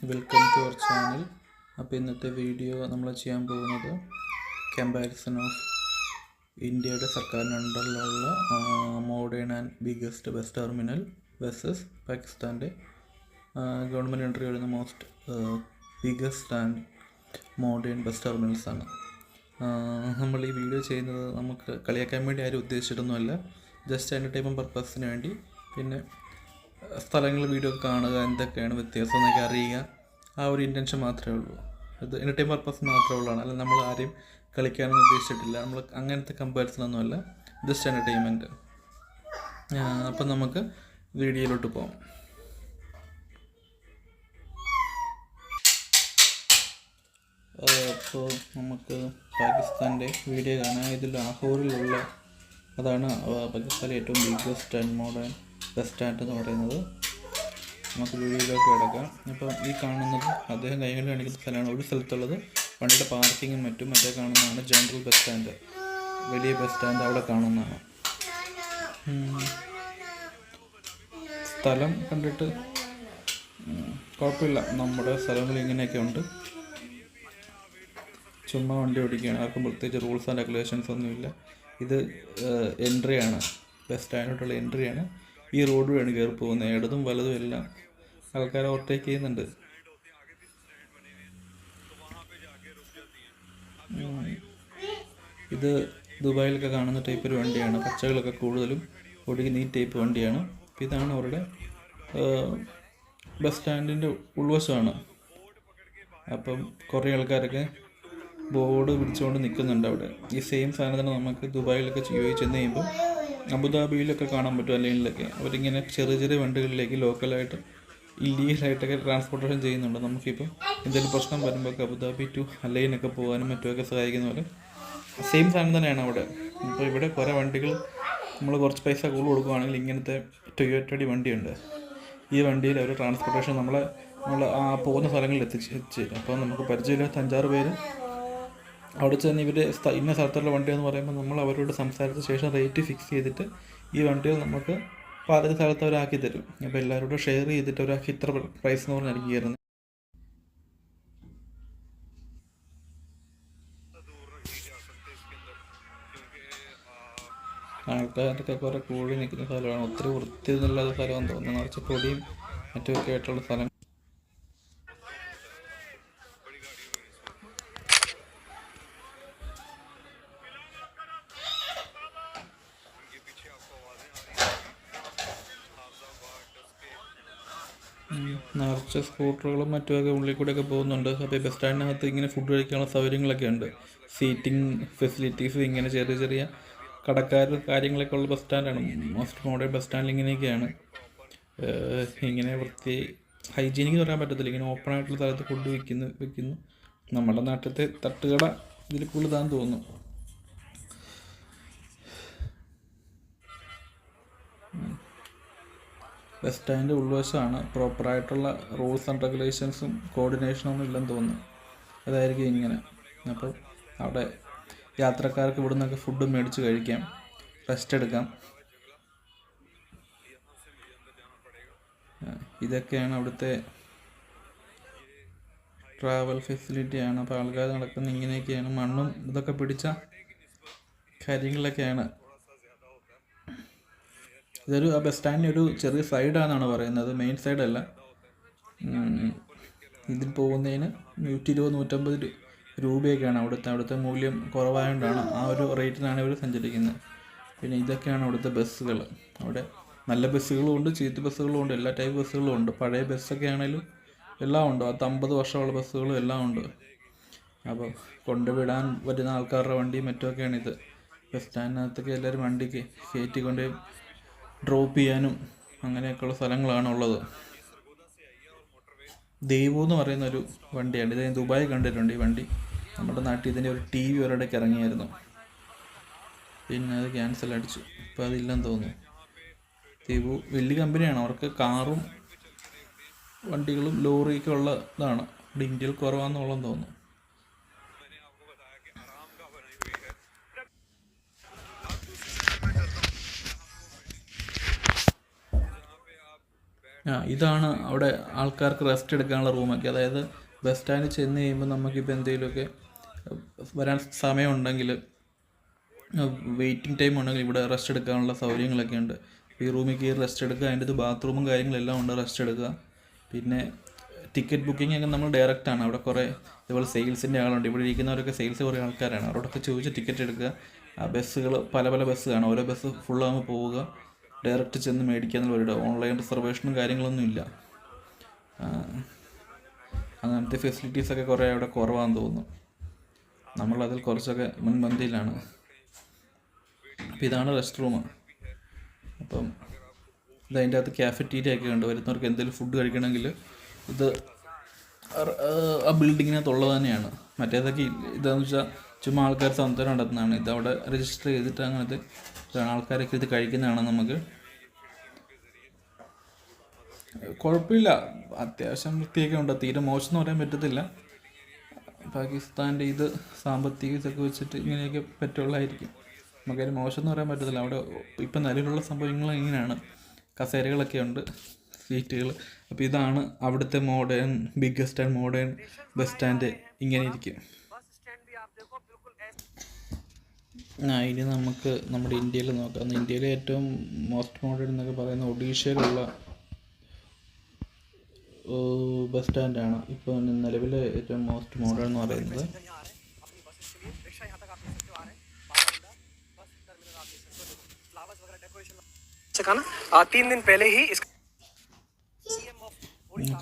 Welcome to our channel. അപ്പോൾ ഇന്നത്തെ video നമ്മൾ ചെയ്യാൻ പോകുന്നത് കമ്പാരിസൺ ഓഫ് ഇന്ത്യയുടെ സർക്കാരിന് അണ്ടറിലുള്ള modern and biggest bus terminal versus പാകിസ്ഥാൻ്റെ ഗവൺമെൻറ് അണ്ടറിൽ വരുന്ന most biggest and modern bus terminals ആണ്. നമ്മൾ ഈ വീഡിയോ ചെയ്യുന്നത് നമുക്ക് കളിയാക്കാൻ വേണ്ടി ആരും ഉദ്ദേശിച്ചിട്ടൊന്നുമല്ല, ജസ്റ്റ് എൻ്റർടൈൻമെൻറ്റ് പർപ്പസിന് വേണ്ടി. പിന്നെ സ്ഥലങ്ങൾ വീഡിയോ കാണുക, എന്തൊക്കെയാണ് വ്യത്യാസം എന്നൊക്കെ അറിയുക, ആ ഒരു ഇൻറ്റൻഷൻ മാത്രമേ ഉള്ളൂ. അത് എൻ്റർടൈൻ പർപ്പസ് മാത്രമേ ഉള്ളതാണ്, അല്ല നമ്മൾ ആരെയും കളിക്കാനൊന്നും ഉദ്ദേശിച്ചിട്ടില്ല. നമ്മൾ അങ്ങനത്തെ കമ്പാരിസണൊന്നുമല്ല, ജസ്റ്റ് എൻ്റർടൈൻമെൻറ്റ്. അപ്പം നമുക്ക് വീഡിയോയിലോട്ട് പോകാം. അപ്പോൾ നമുക്ക് പാകിസ്ഥാൻ്റെ വീഡിയോ കാണാം. ഇതിൽ ലാഹോറിലുള്ള അതാണ് പാകിസ്ഥാനിലെ ഏറ്റവും biggest and modern bus stand എന്ന് പറയുന്നത്. നമുക്ക് വീഡിയോയിലേക്ക് കിടക്കാം. അപ്പോൾ ഈ കാണുന്നത് അദ്ദേഹം കൈകൊണ്ട് കാണിക്കുന്ന സ്ഥലമാണ്. ഒരു സ്ഥലത്തുള്ളത് വണ്ടിയുടെ പാർക്കിങ്ങും മറ്റും. മറ്റേ കാണുന്നതാണ് ജനറൽ ബസ് സ്റ്റാൻഡ്, വലിയ ബസ് സ്റ്റാൻഡ് അവിടെ കാണുന്നതാണ്. സ്ഥലം കണ്ടിട്ട് കുഴപ്പമില്ല, നമ്മുടെ സ്ഥലങ്ങൾ ഇങ്ങനെയൊക്കെ ഉണ്ട്. ചുമ്മാ വണ്ടി ഓടിക്കുകയാണ്, ആർക്കും പ്രത്യേകിച്ച് റൂൾസ് ആൻഡ് റെഗുലേഷൻസ് ഒന്നുമില്ല. ഇത് എൻട്രിയാണ്, ബസ് സ്റ്റാൻഡിലോട്ടുള്ള എൻട്രിയാണ്. ഈ റോഡ് വഴി കയറി പോകുന്നത്, ഇടതും വലതും എല്ലാം ആൾക്കാരെ ഓവർടേക്ക് ചെയ്യുന്നുണ്ട്. ഇത് ദുബായിലൊക്കെ കാണുന്ന ടൈപ്പ് ഒരു വണ്ടിയാണ്. പച്ചകളൊക്കെ കൂടുതലും ഓടിക്കുന്ന ഈ ടൈപ്പ് വണ്ടിയാണ്. ഇതാണ് അവരുടെ ബസ് സ്റ്റാൻഡിൻ്റെ ഉൾവശമാണ്. അപ്പം കുറേ ആൾക്കാരൊക്കെ ബോർഡ് പിടിച്ചുകൊണ്ട് നിൽക്കുന്നുണ്ട് അവിടെ. ഈ സെയിം സാധനം തന്നെ നമുക്ക് ദുബായിലൊക്കെ ചെന്ന് കഴിയുമ്പോൾ അബുദാബിയിലൊക്കെ കാണാൻ പറ്റും. ലൈനിലൊക്കെ അവരിങ്ങനെ ചെറിയ ചെറിയ വണ്ടികളിലേക്ക് ലോക്കലായിട്ട് ഇല്ലീഗലായിട്ടൊക്കെ ട്രാൻസ്പോർട്ടേഷൻ ചെയ്യുന്നുണ്ട്. നമുക്കിപ്പോൾ എന്തെങ്കിലും പ്രശ്നം വരുമ്പോൾ അബുദാബി ടു അലൈനൊക്കെ പോകാനും മറ്റുമൊക്കെ സഹായിക്കുന്ന പോലെ സെയിം സാധനം തന്നെയാണ് അവിടെ. ഇപ്പോൾ ഇവിടെ കുറേ വണ്ടികൾ നമ്മൾ കുറച്ച് പൈസ കൂടുതൽ കൊടുക്കുകയാണെങ്കിൽ ഇങ്ങനത്തെ ടൊയോട്ടയുടെ വണ്ടിയുണ്ട്. ഈ വണ്ടിയിൽ അവർ ട്രാൻസ്പോർട്ടേഷൻ നമ്മൾ പോകുന്ന സ്ഥലങ്ങളിൽ എത്തിച്ച്. അപ്പോൾ നമുക്ക് പരിചയമില്ലാത്ത 5-6 പേര് അവിടെ ചെന്ന് ഇവർ ഇന്ന സ്ഥലത്തുള്ള വണ്ടിയെന്ന് പറയുമ്പോൾ നമ്മൾ അവരോട് സംസാരിച്ച ശേഷം റേറ്റ് ഫിക്സ് ചെയ്തിട്ട് ഈ വണ്ടികൾ നമുക്ക് പല സ്ഥലത്ത് അവരാക്കി തരും. അപ്പോൾ എല്ലാവരോടും ഷെയർ ചെയ്തിട്ട് ഒരാൾക്ക് ഇത്ര പ്രൈസ് എന്ന് പറഞ്ഞായിരിക്കും കയറുന്നത്. ആൾക്കാരൊക്കെ കുറേ കൂടി നിൽക്കുന്ന സ്ഥലമാണ്. ഒത്തിരി വൃത്തിയൊന്നുമില്ലാത്ത സ്ഥലമെന്ന് തോന്നുന്നു, നിറച്ച് പൊടിയും മറ്റുമൊക്കെ ആയിട്ടുള്ള സ്ഥലം. നിറച്ച് സ്കൂട്ടറുകളും മറ്റുമൊക്കെ ഉള്ളിൽ കൂടെയൊക്കെ പോകുന്നുണ്ട്. അപ്പോൾ ബസ് സ്റ്റാൻഡിനകത്ത് ഇങ്ങനെ ഫുഡ് കഴിക്കാനുള്ള സൗകര്യങ്ങളൊക്കെ ഉണ്ട്. സീറ്റിംഗ് ഫെസിലിറ്റീസ്, ഇങ്ങനെ ചെറിയ ചെറിയ കടക്കാർ കാര്യങ്ങളൊക്കെ ഉള്ള ബസ് സ്റ്റാൻഡാണ്. മോസ്റ്റ് മോഡേൺ ബസ് സ്റ്റാൻഡിൽ ഇങ്ങനെയൊക്കെയാണ്. ഇങ്ങനെ ഹൈജീനിക് എന്ന് പറയാൻ പറ്റത്തില്ല. ഇങ്ങനെ ഓപ്പൺ ആയിട്ടുള്ള സ്ഥലത്ത് ഫുഡ് വിൽക്കുന്നു. നമ്മുടെ നാട്ടിലത്തെ തട്ടുകട ഇതിൽ കൂടുതലാണെന്ന് തോന്നുന്നു. ബസ് സ്റ്റാൻഡ് ഉൾവശമാണ്. പ്രോപ്പറായിട്ടുള്ള റൂൾസ് ആൻഡ് റെഗുലേഷൻസും കോർഡിനേഷനൊന്നും ഇല്ലെന്ന് തോന്നുന്നു. അതായിരിക്കും ഇങ്ങനെ. അപ്പോൾ അവിടെ യാത്രക്കാർക്ക് ഇവിടെ നിന്നൊക്കെ ഫുഡ് മേടിച്ച് കഴിക്കാം, റെസ്റ്റ് എടുക്കാം. ഇതൊക്കെയാണ് അവിടുത്തെ ട്രാവൽ ഫെസിലിറ്റിയാണ്. അപ്പോൾ ആൾക്കാർ നടക്കുന്ന ഇങ്ങനെയൊക്കെയാണ്. മണ്ണും ഇതൊക്കെ പിടിച്ച കാര്യങ്ങളൊക്കെയാണ്. ഇതൊരു ആ ബസ് സ്റ്റാൻഡിന് ഒരു ചെറിയ സൈഡാണെന്നാണ് പറയുന്നത്, മെയിൻ സൈഡല്ല. ഇതിൽ പോകുന്നതിന് 120-150 രൂപയൊക്കെയാണ് അവിടുത്തെ മൂല്യം കുറവായതുകൊണ്ടാണ് ആ ഒരു റേറ്റിനാണ് ഇവർ സഞ്ചരിക്കുന്നത്. പിന്നെ ഇതൊക്കെയാണ് അവിടുത്തെ ബസ്സുകൾ. അവിടെ നല്ല ബസ്സുകളും ഉണ്ട്, ചീത്ത ബസ്സുകളും ഉണ്ട്, എല്ലാ ടൈപ്പ് ബസ്സുകളും ഉണ്ട്. പഴയ ബസ്സൊക്കെ ആണെങ്കിലും എല്ലാം ഉണ്ട്. 50 വർഷമുള്ള ബസ്സുകളും എല്ലാം ഉണ്ട്. അപ്പോൾ കൊണ്ടുവിടാൻ വരുന്ന ആൾക്കാരുടെ വണ്ടിയും മറ്റുമൊക്കെയാണിത്. ബസ് സ്റ്റാൻഡിനകത്തൊക്കെ എല്ലാവരും വണ്ടിക്ക് കയറ്റിക്കൊണ്ട് ഡ്രോപ്പ് ചെയ്യാനും അങ്ങനെയൊക്കെയുള്ള സ്ഥലങ്ങളാണ് ഉള്ളത്. ദേവു എന്ന് പറയുന്നൊരു വണ്ടിയാണ്. ഇത് ദുബായി കണ്ടിട്ടുണ്ട് ഈ വണ്ടി. നമ്മുടെ നാട്ടിൽ ഇതിൻ്റെ ഒരു TV ഒരിടയ്ക്ക് ഇറങ്ങിയായിരുന്നു, പിന്നെ അത് ക്യാൻസൽ അടിച്ചു. ഇപ്പോൾ അതില്ലെന്ന് തോന്നുന്നു. ദേവു വലിയ കമ്പനിയാണ്. അവർക്ക് കാറും വണ്ടികളും ലോറിയൊക്കെ ഉള്ളതാണ്. ഇവിടെ ഇന്ത്യയിൽ കുറവാണെന്നുള്ളതെന്ന് തോന്നുന്നു. ഇതാണ് അവിടെ ആൾക്കാർക്ക് റെസ്റ്റ് എടുക്കാനുള്ള റൂമൊക്കെ. അതായത് ബസ് സ്റ്റാൻഡിൽ ചെന്ന് കഴിയുമ്പോൾ നമുക്കിപ്പോൾ എന്തെങ്കിലുമൊക്കെ വരാൻ സമയമുണ്ടെങ്കിൽ, വെയിറ്റിംഗ് ടൈം ഉണ്ടെങ്കിൽ ഇവിടെ റെസ്റ്റ് എടുക്കാനുള്ള സൗകര്യങ്ങളൊക്കെ ഉണ്ട്. ഈ റൂമിൽ കയറി റെസ്റ്റ് എടുക്കുക, അതിൻ്റെ ഇത് ബാത്റൂമും കാര്യങ്ങളെല്ലാം ഉണ്ട്, റെസ്റ്റ് എടുക്കുക. പിന്നെ ടിക്കറ്റ് ബുക്കിംഗ് ഒക്കെ നമ്മൾ ഡയറക്റ്റാണ്. അവിടെ കുറേ ഇതുപോലെ സെയിൽസിൻ്റെ ആളുണ്ട്. ഇവിടെ ഇരിക്കുന്നവരൊക്കെ സെയിൽസ് കുറേ ആൾക്കാരാണ്. അവരോടൊക്കെ ചോദിച്ച് ടിക്കറ്റ് എടുക്കുക. ആ ബസ്സുകൾ പല പല ബസ് കാണും. ഓരോ ബസ് ഫുള്ളാകുമ്പോൾ പോവുക, ഡയറക്റ്റ് ചെന്ന് മേടിക്കുക എന്നുള്ള പരിപാടി. ഓൺലൈൻ റിസർവേഷനും കാര്യങ്ങളൊന്നും ഇല്ല. അങ്ങനത്തെ ഫെസിലിറ്റീസൊക്കെ കുറേ അവിടെ കുറവാണെന്ന് തോന്നുന്നു. നമ്മളതിൽ കുറച്ചൊക്കെ മുൻപന്തിയിലാണ്. അപ്പോൾ ഇതാണ് റെസ്റ്റ് റൂം. അപ്പം ഇതതിൻ്റെ അകത്ത് ക്യാഫറ്റീരിയ ഒക്കെ ഉണ്ട്. വരുന്നവർക്ക് എന്തെങ്കിലും ഫുഡ് കഴിക്കണമെങ്കിൽ ഇത് ആ ബിൽഡിങ്ങിനകത്തുള്ളത് തന്നെയാണ്. മറ്റേതൊക്കെ ഇതാന്ന് വെച്ചാൽ ചുമ്മാ ആൾക്കാർ സംസാരം നടത്തുന്നതാണ്. ഇതവിടെ രജിസ്റ്റർ ചെയ്തിട്ട് അങ്ങനത്തെ ആൾക്കാരൊക്കെ ഇത് കഴിക്കുന്നതാണ്. നമുക്ക് കുഴപ്പമില്ല, അത്യാവശ്യം വൃത്തിയൊക്കെ ഉണ്ട്. തീരെ മോശം എന്ന് പറയാൻ പറ്റത്തില്ല. പാകിസ്ഥാൻ്റെ ഇത് സാമ്പത്തിക ഇതൊക്കെ വെച്ചിട്ട് ഇങ്ങനെയൊക്കെ പറ്റുള്ളായിരിക്കും. നമുക്കതിന് മോശം എന്ന് പറയാൻ പറ്റത്തില്ല. അവിടെ ഇപ്പം നിലവിലുള്ള സംഭവങ്ങൾ ഇങ്ങനെയാണ്. കസേരകളൊക്കെ ഉണ്ട്, സീറ്റുകൾ. അപ്പോൾ ഇതാണ് അവിടുത്തെ modern, biggest and modern bus stand. ഇങ്ങനെ ഇരിക്കും. ഇനി നമുക്ക് നമ്മുടെ ഇന്ത്യയിൽ നോക്കാം. ഇന്ത്യയിലെ ഏറ്റവും മോസ്റ്റ് മോഡേൺ എന്നൊക്കെ പറയുന്ന ഒഡീഷയിലുള്ള ബസ് സ്റ്റാൻഡാണ് ഇപ്പോൾ നിലവിലെ ഏറ്റവും മോസ്റ്റ് മോഡേൺ എന്ന് പറയുന്നത്.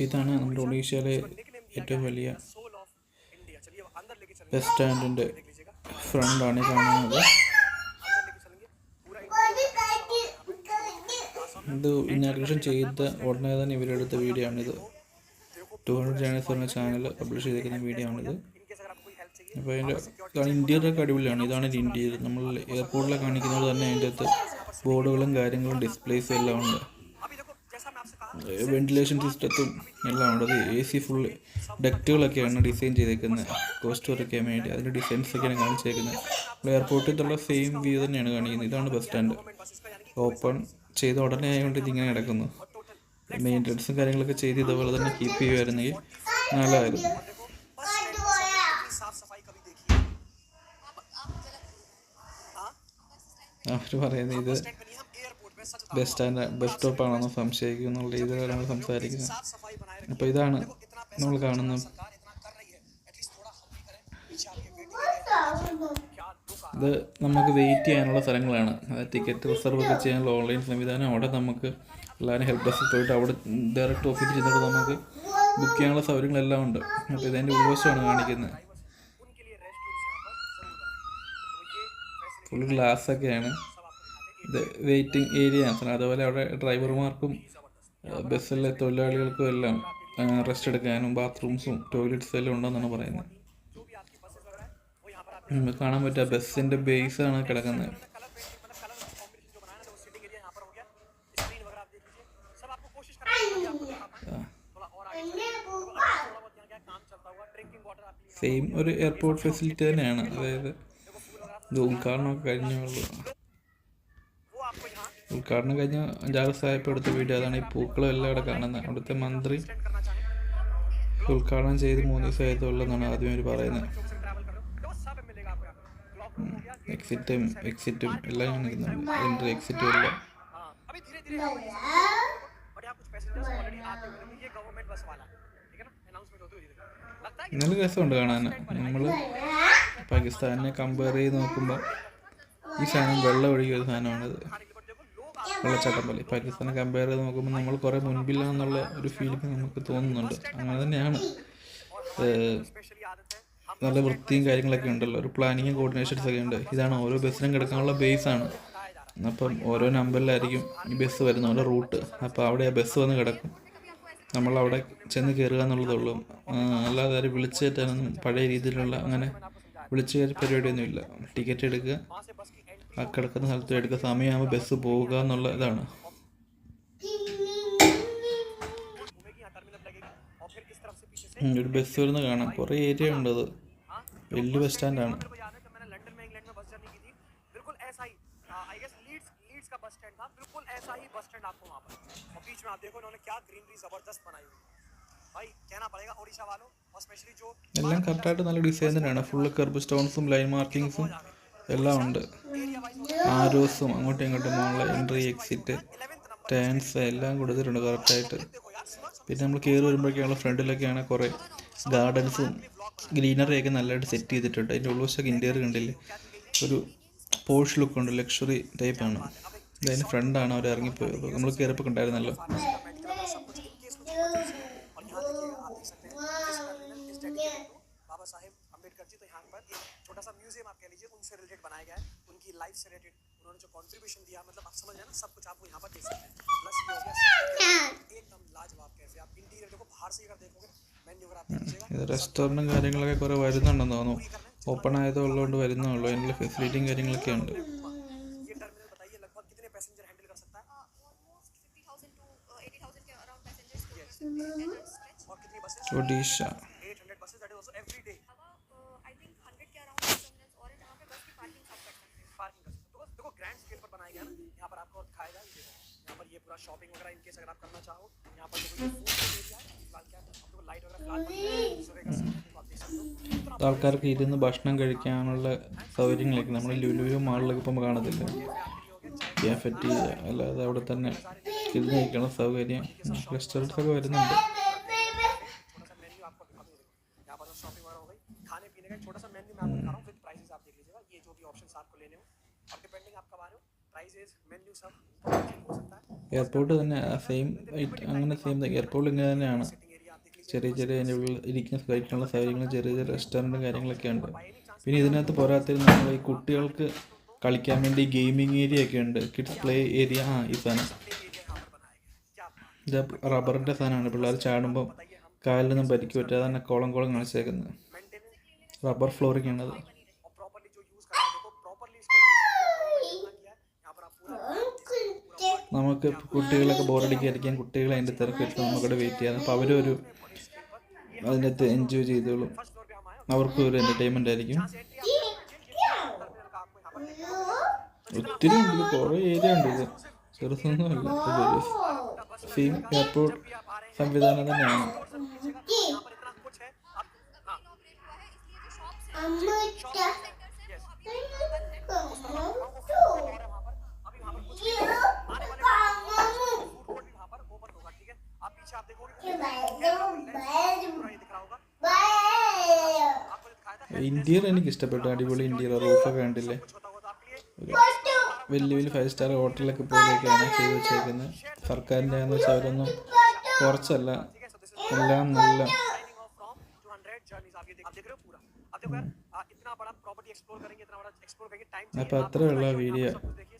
ഇതാണ് നമ്മുടെ ഒഡീഷയിലെ ഏറ്റവും വലിയ ബസ് സ്റ്റാൻഡിൻ്റെ ഫ്രണ്ടാണ് കാണുന്നത്. ഇത് ഇനാഗ്രേഷൻ ചെയ്ത ഉടനെ തന്നെ ഇവരെടുത്ത വീഡിയോ ആണിത്. 200 ജേണൽസ് പറഞ്ഞ ചാനൽ പബ്ലിഷ് ചെയ്തിരിക്കുന്ന വീഡിയോ ആണിത്. അപ്പോൾ അതിൻ്റെ ഇതാണ് ഇൻറ്റീരിയറൊക്കെ അടിപൊളിയാണ്. ഇതാണ് ഇൻറ്റീരിയർ. നമ്മൾ എയർപോർട്ടിലെ കാണിക്കുന്നത് തന്നെ അതിൻ്റെ അകത്ത് ബോർഡുകളും കാര്യങ്ങളും ഡിസ്പ്ലേസും എല്ലാം ഉണ്ട്. വെന്റിലേഷൻ സിസ്റ്റത്തും എല്ലാം ഉണ്ട്. അത് AC ഫുള്ള് ഡക്റ്റുകളൊക്കെയാണ് ഡിസൈൻ ചെയ്തേക്കുന്നത് കോസ്റ്റ് കുറയ്ക്കാൻ വേണ്ടി. അതിൻ്റെ ഡിസൈൻസൊക്കെയാണ് കാണിച്ചേക്കുന്നത്. എയർപോർട്ടിലുള്ള സെയിം വ്യൂ തന്നെയാണ് കാണിക്കുന്നത്. ഇതാണ് ബസ് സ്റ്റാൻഡ്. ഓപ്പൺ ചെയ്ത ഉടനെ ആയതുകൊണ്ട് ഇതിങ്ങനെ കിടക്കുന്നു. മെയിൻ്റനൻസും കാര്യങ്ങളൊക്കെ ചെയ്ത് ഇതുപോലെ തന്നെ കീപ്പ് ചെയ്യുമായിരുന്നെങ്കിൽ നല്ലതായിരുന്നു. അവർ പറയുന്നത് ഇത് ബസ് സ്റ്റാൻഡ് ബസ് സ്റ്റോപ്പാണെന്ന് സംശയിക്കും എന്നുള്ള രീതിയിലാണ് നമ്മൾ സംസാരിക്കുന്നത്. അപ്പോൾ ഇതാണ് നമ്മൾ കാണുന്നത്. ഇത് നമുക്ക് വെയിറ്റ് ചെയ്യാനുള്ള സ്ഥലങ്ങളാണ്. അതായത് ടിക്കറ്റ് റിസർവ് ഒക്കെ ചെയ്യാനുള്ള ഓൺലൈൻ സംവിധാനം. അവിടെ നമുക്ക് എല്ലാവരും ഹെൽപ്പ് ഡെസ്കിൽ പോയിട്ട് അവിടെ ഡയറക്റ്റ് ഓഫീസിൽ ചെന്നിട്ട് നമുക്ക് ബുക്ക് ചെയ്യാനുള്ള സൗകര്യങ്ങളെല്ലാം ഉണ്ട്. അപ്പോൾ ഇതിൻ്റെ ഉൾവശമാണ് കാണിക്കുന്നത്. ഫുൾ ഗ്ലാസ്സൊക്കെയാണ്. ഇത് വെയിറ്റിംഗ് ഏരിയ ആണ്. അതുപോലെ അവിടെ ഡ്രൈവർമാർക്കും ബസ്സിലെ തൊഴിലാളികൾക്കും എല്ലാം റെസ്റ്റ് എടുക്കാനും ബാത്റൂംസും ടോയ്ലറ്റ്സും എല്ലാം ഉണ്ടെന്നാണ് പറയുന്നത്. കാണാൻ പറ്റുക ബസ്സിൻ്റെ ബേസാണ് കിടക്കുന്നത്. സെയിം ഒരു എയർപോർട്ട് ഫെസിലിറ്റി തന്നെയാണ്. അതായത് ഇത് ഉദ്ഘാടനമൊക്കെ കഴിഞ്ഞുള്ളൂ. ഉദ്ഘാടനം കഴിഞ്ഞ് 5-6 ദിവസമായപ്പോൾ എടുത്ത വീഡിയോ. അതാണ് ഈ പൂക്കളും എല്ലാം ഇവിടെ കാണുന്നത്. അവിടുത്തെ മന്ത്രി ഉദ്ഘാടനം ചെയ്ത് 3 ദിവസമായതുള്ളതെന്നാണ് ആദ്യം അവർ പറയുന്നത്. എക്സിറ്റും എല്ലാം കാണിക്കുന്നുണ്ട്. എൻട്രി എക്സിറ്റും എല്ലാം. നല്ല രസമുണ്ട് കാണാൻ. നമ്മൾ പാകിസ്ഥാനെ കമ്പയർ ചെയ്ത് നോക്കുമ്പോൾ ഈ സാധനം വെള്ളം ഒഴുകിയ ഒരു സാധനമാണിത്. വെള്ളച്ചാട്ടം പോലെ. പാകിസ്ഥാനെ കമ്പയർ ചെയ്ത് നോക്കുമ്പോൾ നമ്മൾ കുറേ മുൻപില്ലാന്നുള്ള ഒരു ഫീലിംഗ് നമുക്ക് തോന്നുന്നുണ്ട്. അങ്ങനെ തന്നെയാണ്. നല്ല വൃത്തിയും കാര്യങ്ങളൊക്കെ ഉണ്ടല്ലോ. ഒരു പ്ലാനിങ്ങും കോർഡിനേഷൻസ് ഒക്കെ ഉണ്ട്. ഇതാണ് ഓരോ ബസ്സിനും കിടക്കാനുള്ള ബേസാണ്. അപ്പം ഓരോ നമ്പറിലായിരിക്കും ഈ ബസ് വരുന്ന ഓരോ റൂട്ട്. അപ്പോൾ അവിടെ ആ ബസ് വന്ന് കിടക്കും. നമ്മളവിടെ ചെന്ന് കയറുക എന്നുള്ളതുള്ളൂ. അല്ലാതെ ആരും വിളിച്ച് കയറ്റാനൊന്നും പഴയ രീതിയിലുള്ള അങ്ങനെ വിളിച്ച് കയറി പരിപാടിയൊന്നുമില്ല. ടിക്കറ്റ് എടുക്കുക, ആ കിടക്കുന്ന സ്ഥലത്ത് എടുക്കുക, സമയമാകുമ്പോൾ ബസ് പോവുക എന്നുള്ള ഇതാണ്. ഒരു ബസ് വരുന്ന കാണാം. കുറേ ഏരിയ ഉണ്ട്. അത് വലിയ ബസ് സ്റ്റാൻഡാണ്. guess लीड्स का बस स्टैंड था, बिल्कुल ऐसा ही बस स्टैंड आपको वहाँ पर, और बीच में आप देखो इन्होंने क्या ग्रीनरी जबरदस्त बनाई हुई है भाई, कहना पड़ेगा ओडिशा वालों, और स्पेशली जो എല്ലാം കറക്റ്റായിട്ട് നല്ല ഡിസൈൻ തന്നെയാണ്. ഫുള്ള് കർബ് സ്റ്റോൺസും ലൈൻ മാർക്കിങ്സും എല്ലാം ഉണ്ട്. ആരോസും അങ്ങോട്ടും ഇങ്ങോട്ടും ഉള്ള entry exit 11th number turns എല്ലാം കൊടുത്തിട്ടുണ്ട് കറക്റ്റായിട്ട്. പിന്നെ നമ്മൾ കയറി വരുമ്പോഴേക്കാണ് ഫ്രണ്ടിലൊക്കെയാണ് കുറേ ഗാർഡൻസും ഗ്രീനറിയൊക്കെ നല്ലതായിട്ട് സെറ്റ് ചെയ്തിട്ടുണ്ട്. അതിൻ്റെ ഉൾവശമൊക്കെ ഇൻറ്റീരിയർ കണ്ടില്ലേ, ഒരു പോഷ് ലുക്കുണ്ട്, ലക്ഷറി ടൈപ്പാണ്. ഇതിൻ്റെ ഫ്രണ്ടാണ് അവർ ഇറങ്ങിപ്പോയത്, നമ്മൾ കയറിയപ്പോൾ ഉണ്ടായിരുന്നല്ലോ. बाबा साहेब अम्बेडकर जी, तो यहाँ पर एक छोटा सा म्यूजियम आप कह लीजिए, उनसे रिलेटेड बनाया गया है, उनकी लाइफ से रिलेटेड उन्होंने जो कंट्रीब्यूशन दिया, मतलब आप समझ रहे हैं ना, सब कुछ आपको यहाँ पर देख सकते हैं. प्लस ये हो गया एकदम लाजवाब कैफे. आप इंटीरियर देखो, बाहर से अगर देखोगे मेन्यू अगर आप देख लीजिएगा, ഇത് റെസ്റ്റോറൻറ്റും കാര്യങ്ങളൊക്കെ കുറേ വരുന്നുണ്ടെന്ന് തോന്നുന്നു. ഓപ്പൺ ആയതുള്ളതുകൊണ്ട് വരുന്നുള്ളൂ. അതിനുള്ള ഫെസിലിറ്റിയും കാര്യങ്ങളൊക്കെ ഉണ്ട്. ये टर्मिनल बताइए लगभग कितने पैसेंजर हैंडल कर सकता है? ऑलमोस्ट 50,000 to 80,000 के अराउंड पैसेंजर्स को स्ट्रेच. और कितनी buses? Odisha 800 buses, that is also every day I think 100 के अराउंड टर्मिनल्स और है जहाँ पे बस की पार्किंग आप कर सकते हैं. पार्किंग कर सकते हो. देखो ग्रैंड स्केल पर बनाया गया ना, यहाँ पर आपको दिखाएगा ये देखो, यहाँ पर ये पूरा शॉपिंग वगैरह इनकेस अगर आप करना चाहो, यहाँ पर देखो ये फूड एरिया है, फिलहाल क्या है आपको लाइट वगैरह फिलहाल सुबह का सीन है, देखो आप देख सकते हो. ആൾക്കാർക്ക് ഇരുന്ന് ഭക്ഷണം കഴിക്കാനുള്ള സൗകര്യങ്ങളൊക്കെ നമ്മൾ ലുലു മാളിലൊക്കെ ഇപ്പോൾ കാണത്തില്ല. ക്യാഫറ്റീരിയ അല്ലാതെ അവിടെ തന്നെ ഇരുന്ന് കഴിക്കാനുള്ള സൗകര്യം റെസ്റ്റോറൻറ്റ്സ് ഒക്കെ വരുന്നുണ്ട്. छोटा सा मेन्यू आपको दिखा दूँ, यहाँ पर शॉपिंग वगैरह हो गई, खाने पीने का एक छोटा सा मेन्यू मैं आपको दिखा रहा हूँ, विद प्राइसेस आप देख लीजिएगा, ये जो भी ऑप्शंस आपको लेने हो, और डिपेंडिंग आप कब आ रहे हो, प्राइसेस मेन्यू सब हो सकता है. എയർപോർട്ട് തന്നെ സെയിം അങ്ങനെ സെയിം എയർപോർട്ടിൽ ഇങ്ങനെ തന്നെയാണ്. ചെറിയ ചെറിയ അതിൻ്റെ ഉള്ളിൽ ഇരിക്കുന്ന കഴിക്കാനുള്ള സൗകര്യങ്ങൾ, ചെറിയ ചെറിയ റെസ്റ്റോറൻറ്റും കാര്യങ്ങളൊക്കെ ഉണ്ട്. പിന്നെ ഇതിനകത്ത് പോരാത്തതിന് നമ്മൾ ഈ കുട്ടികൾക്ക് കളിക്കാൻ വേണ്ടി ഗെയിമിംഗ് ഏരിയ ഒക്കെ ഉണ്ട്, കിഡ്സ് പ്ലേ ഏരിയ. ഈ സാധനം ഇത് റബ്ബറിൻ്റെ സാധനമാണ്, പിള്ളേർ ചാടുമ്പോൾ കാലിലൊന്നും പരിക്ക് പറ്റാതെ തന്നെ കോളം കാണിച്ചേക്കുന്നത്. റബ്ബർ ഫ്ലോറിംഗ് ആണത്. और प्रॉपर्ली जो यूज़ करना है, देखो प्रॉपर्ली इसको यूज़ किया है, यहाँ पर आप पूरा നമുക്ക് കുട്ടികളൊക്കെ ബോറടിക്കാതിരിക്കാൻ കുട്ടികളെ അതിൻ്റെ തിരക്കെടുത്ത് നമുക്കിവിടെ വെയിറ്റ് ചെയ്യാം. അപ്പോൾ അവരൊരു അതിനകത്ത് എൻജോയ് ചെയ്തോളും, फर्स्ट फ्लोर पे हम आए, അവർക്കും ഒരു എൻ്റർടൈൻമെൻ്റ് ആയിരിക്കും. टर्मिनल का आपको यहाँ पर देखना ഒത്തിരി ഉണ്ട്, ഇത് കുറേ ഏരിയ ഉണ്ട്. ഇത് ചെറുതൊന്നുമല്ല, സെയിം എയർപോർട്ട് സംവിധാനം തന്നെയാണ്. यहाँ पर इतना कुछ है आप. हाँ इनॉग्रेट हुआ है, इसलिए जो शॉप्स हैं सेंटर्स हैं वो अभी बंद हैं. अभी वहाँ पर कुछ नहीं है. आने वाले फूड कोर्ट भी वहाँ पर ओपन होगा, ठीक है. आप पीछे आप देखोगे पूरा ये दिख रहा होगा, आपको जो दिखाया था ഇന്ത്യയിൽ എനിക്ക് ഇഷ്ടപ്പെട്ടു, അടിപൊളി ഇന്ത്യയിൽ റൂഫൊക്കെ കണ്ടില്ലേ. कुछ होता होगा आपके लिए. വലിയ വലിയ 5 സ്റ്റാർ ഹോട്ടലൊക്കെ പോലെയൊക്കെയാണ് ചെയ്ത് വെച്ചേക്കുന്നത്. സർക്കാരിൻ്റെ എന്ന് വെച്ചാൽ അവരൊന്നും കുറച്ചല്ല, എല്ലാം നല്ല. साइनिंग ऑफ फ्रॉम 200 जर्नीज आप ये आप देख रहे हो पूरा. अब देखो यार इतना बड़ा प्रॉपर्टी एक्सप्लोर करेंगे, इतना बड़ा एक्सप्लोर करेंगे, टाइम അപ്പോൾ അത്രയുള്ള വീഡിയോ. देखिए.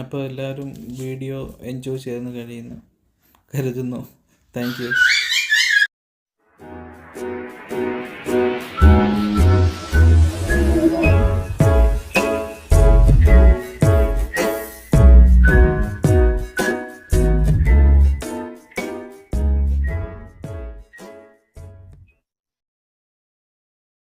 അപ്പോൾ എല്ലാവരും വീഡിയോ എൻജോയ് ചെയ്തെന്ന് കരുതുന്നു. Thank you.